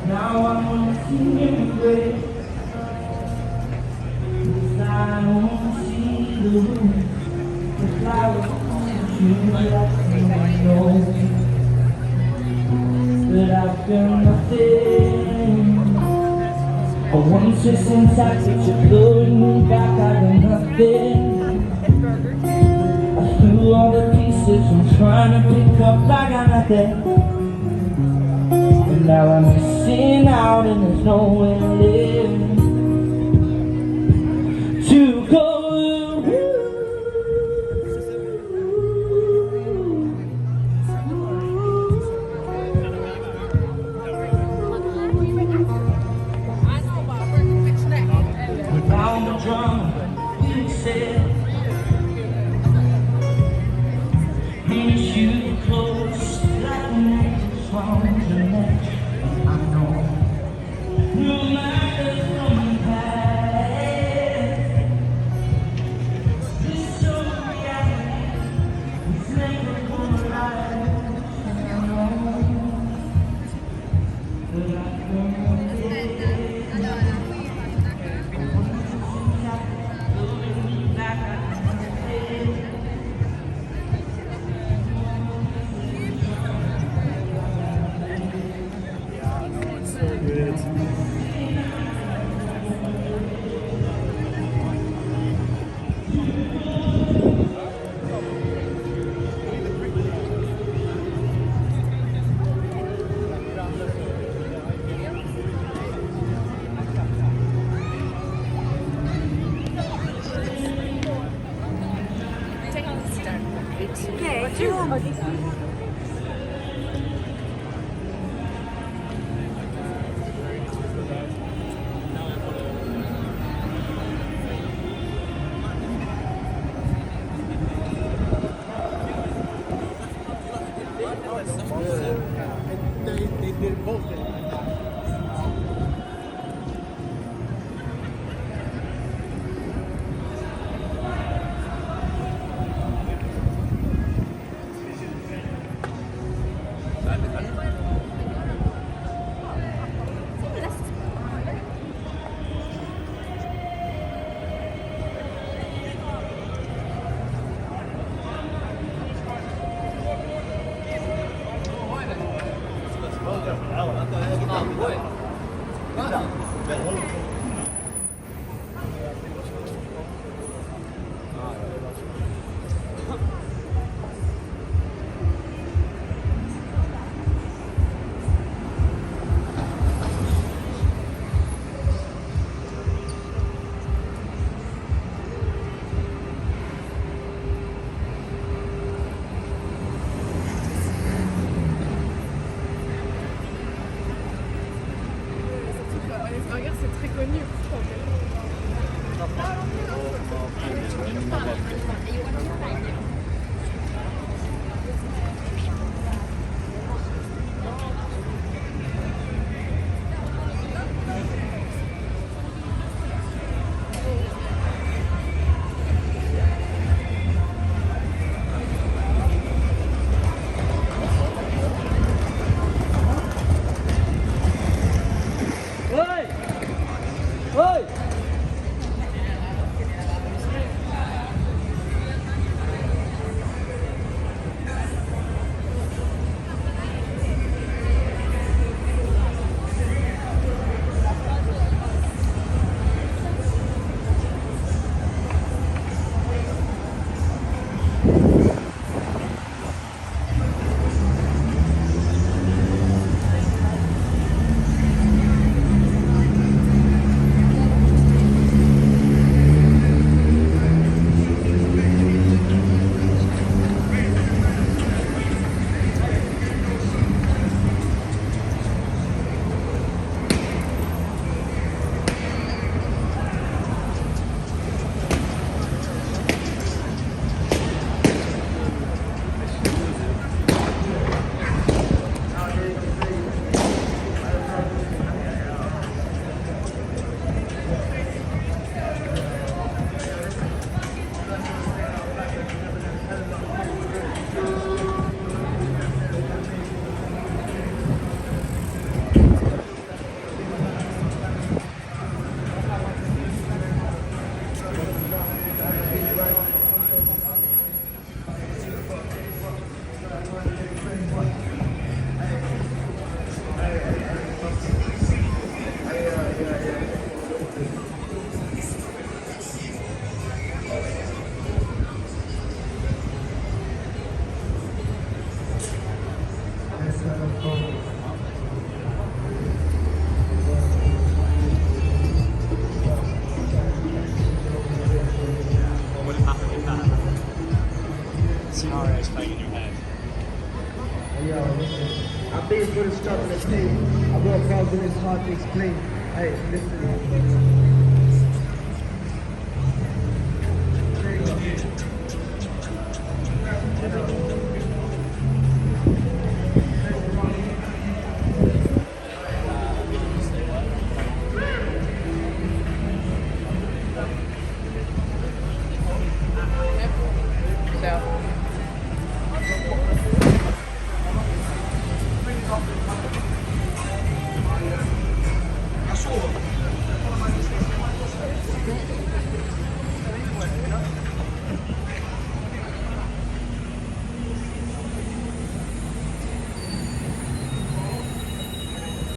Now I'm gonna sing anyway, 'cause I wanna see the room, the flowers, you like know that I've done nothing. But once since I put your blood in me back, I got nothing. I threw all the pieces I'm trying to pick up, I got nothing. And now I'm missing out and there's nowhere left to go. Down the drum, we said, miss you close, like an angel from the neck. I know, no matter coming back, this so reality, it's never gonna lie. I know that I'm gonna They did both. Regarde, c'est très connu. been through the struggle and pain. I work hard when it's hard to explain. Hey, listen.